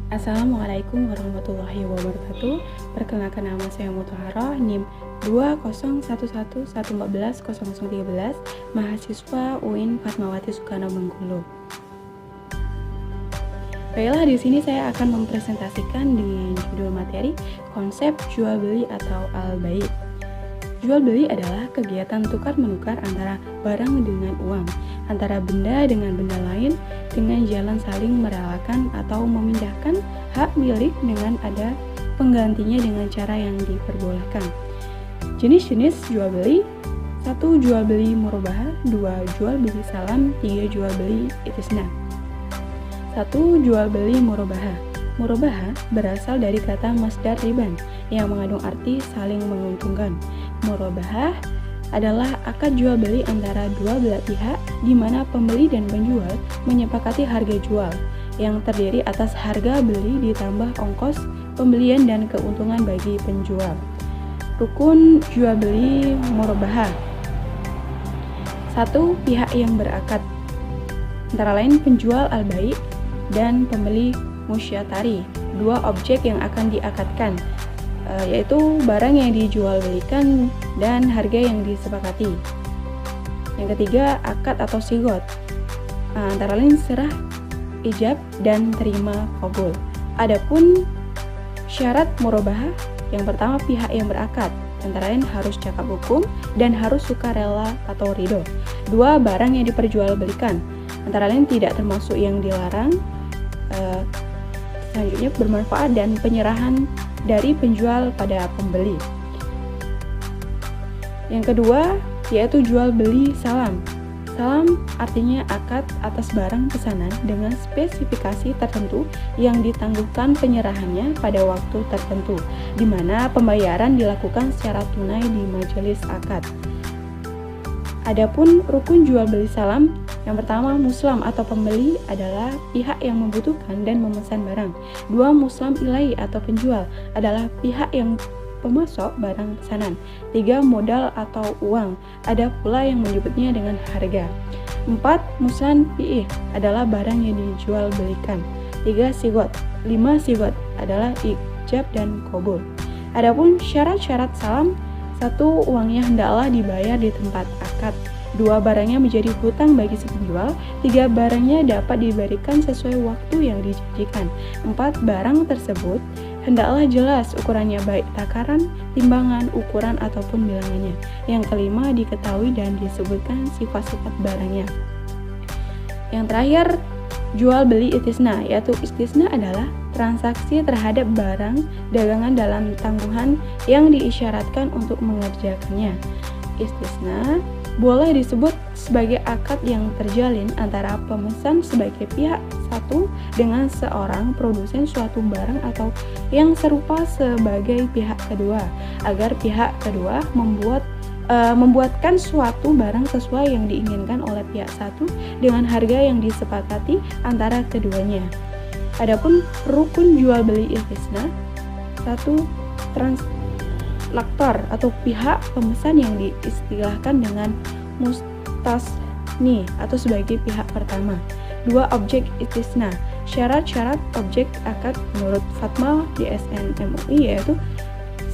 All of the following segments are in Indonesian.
Assalamualaikum warahmatullahi wabarakatuh. Perkenalkan, nama saya Mutahara, NIM 20111140013, mahasiswa UIN Fatmawati Soekarno Bengkulu. Baiklah, di sini saya akan mempresentasikan dengan judul materi konsep jual beli atau al-bai'. Jual beli adalah kegiatan tukar-menukar antara barang dengan uang, antara benda dengan benda lain, dengan jalan saling merelakan atau memindahkan hak milik dengan ada penggantinya dengan cara yang diperbolehkan. Jenis-jenis jual beli: 1. Jual beli murabahah, 2. Jual beli salam, 3. Jual beli istisna. 1. Jual beli murabahah. Murabahah berasal dari kata masdar riban yang mengandung arti saling menguntungkan. Murabahah adalah akad jual beli antara dua belah pihak di mana pembeli dan penjual menyepakati harga jual yang terdiri atas harga beli ditambah ongkos pembelian dan keuntungan bagi penjual. Rukun jual beli murabahah: 1. Pihak yang berakad, antara lain penjual al-bai' dan pembeli musyatari. 2. Objek yang akan diakadkan, yaitu barang yang dijual belikan dan harga yang disepakati. Yang ketiga, akad atau sigot, antara lain serah, ijab, dan terima qabul. Adapun syarat murabahah, yang pertama pihak yang berakad, antara lain harus cakap hukum dan harus sukarela atau ridho. 2. Barang yang diperjualbelikan, antara lain tidak termasuk yang dilarang. Selanjutnya, bermanfaat dan penyerahan dari penjual pada pembeli. Yang kedua, yaitu jual beli salam. Salam artinya akad atas barang pesanan dengan spesifikasi tertentu yang ditangguhkan penyerahannya pada waktu tertentu, di mana pembayaran dilakukan secara tunai di majelis akad. Adapun rukun jual beli salam, yang pertama, muslam atau pembeli adalah pihak yang membutuhkan dan memesan barang. 2. Muslam ilai atau penjual adalah pihak yang pemasok barang pesanan. 3. Modal atau uang, ada pula yang menyebutnya dengan harga. 4. Muslan fi'ih adalah barang yang dijual belikan. 3. Sigot. 5. Sigot adalah ijab dan qabul. Adapun syarat-syarat salam: 1. Uangnya hendaklah dibayar di tempat akad. 2. Barangnya menjadi hutang bagi si penjual. 3. Barangnya dapat diberikan sesuai waktu yang dijanjikan. 4. Barang tersebut hendaklah jelas ukurannya, baik takaran, timbangan, ukuran, ataupun bilangannya. Yang kelima, diketahui dan disebutkan sifat-sifat barangnya. Yang terakhir, jual beli istisna, yaitu istisna adalah transaksi terhadap barang dagangan dalam tangguhan yang diisyaratkan untuk mengerjakannya. Istisna boleh disebut sebagai akad yang terjalin antara pemesan sebagai pihak satu dengan seorang produsen suatu barang atau yang serupa sebagai pihak kedua, agar pihak kedua membuatkan suatu barang sesuai yang diinginkan oleh pihak satu dengan harga yang disepakati antara keduanya. Adapun rukun jual beli istisna: 1. Translaktor atau pihak pemesan yang diistilahkan dengan mustasni atau sebagai pihak pertama. 2. Objek istisna. Syarat-syarat objek akad menurut Fatma DSN MUI yaitu: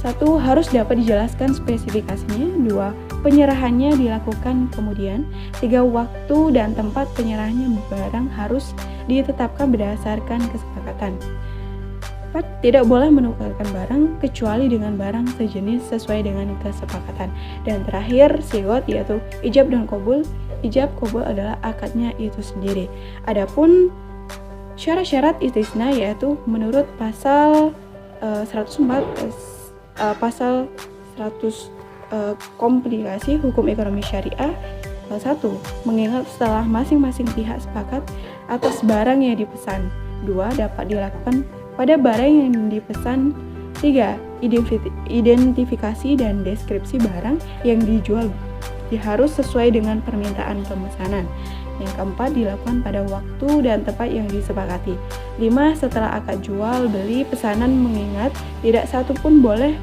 1. Harus dapat dijelaskan spesifikasinya. 2. Penyerahannya dilakukan kemudian. 3. Waktu dan tempat penyerahannya barang harus ditetapkan berdasarkan kesepakatan. 4. Tidak boleh menukarkan barang kecuali dengan barang sejenis sesuai dengan kesepakatan. Dan terakhir, sigot, yaitu ijab dan qabul. Ijab qabul adalah akadnya itu sendiri. Adapun syarat-syarat istisna yaitu menurut pasal 104 pasal 100 komplikasi hukum ekonomi syariah. 1. Mengingat setelah masing-masing pihak sepakat atas barang yang dipesan. 2. Dapat dilakukan pada barang yang dipesan. 3. Identifikasi dan deskripsi barang yang dijual harus sesuai dengan permintaan pemesanan. Yang keempat, dilakukan pada waktu dan tempat yang disepakati. 5. Setelah akad jual beli pesanan, mengingat tidak satu pun boleh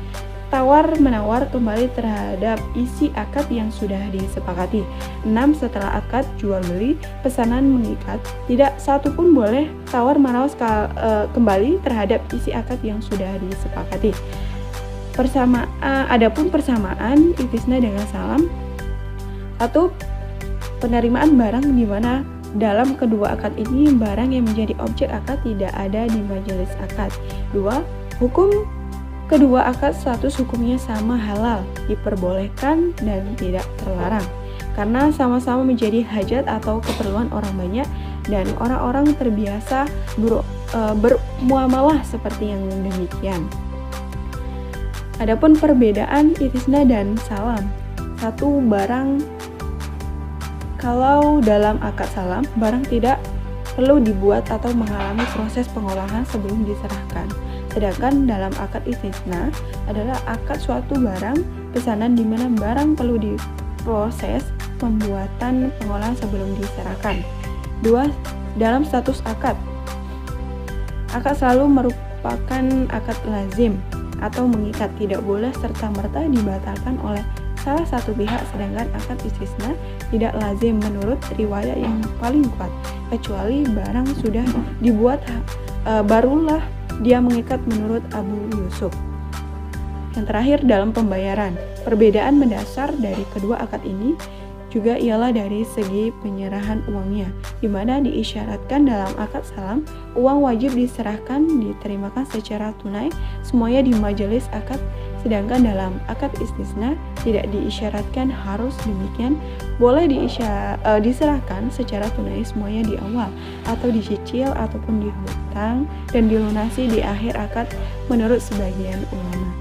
tawar-menawar kembali terhadap isi akad yang sudah disepakati. 6. Setelah akad jual beli pesanan mengikat, tidak satu pun boleh tawar-menawar kembali terhadap isi akad yang sudah disepakati. Adapun persamaan istisna dengan salam. 1. Penerimaan barang di mana dalam kedua akad ini barang yang menjadi objek akad tidak ada di majelis akad. 2. Hukum kedua akad status hukumnya sama, halal, diperbolehkan dan tidak terlarang karena sama-sama menjadi hajat atau keperluan orang banyak dan orang-orang terbiasa bermuamalah seperti yang demikian. Adapun perbedaan istisna dan salam. 1. Barang. Kalau dalam akad salam, barang tidak perlu dibuat atau mengalami proses pengolahan sebelum diserahkan. Sedangkan dalam akad istisna adalah akad suatu barang pesanan di mana barang perlu diproses pembuatan pengolahan sebelum diserahkan. 2. Dalam status akad. Akad selalu merupakan akad lazim atau mengikat, tidak boleh serta-merta dibatalkan oleh salah satu pihak, sedangkan akad istisna tidak lazim menurut riwayat yang paling kuat, kecuali barang sudah dibuat barulah dia mengikat menurut Abu Yusuf. Yang terakhir, dalam pembayaran. Perbedaan mendasar dari kedua akad ini juga ialah dari segi penyerahan uangnya, di mana diisyaratkan dalam akad salam uang wajib diserahkan diterimakan secara tunai semuanya di majelis akad, sedangkan dalam akad istisna tidak diisyaratkan harus demikian, boleh diserahkan secara tunai semuanya di awal atau dicicil ataupun dihutang dan dilunasi di akhir akad menurut sebagian ulama.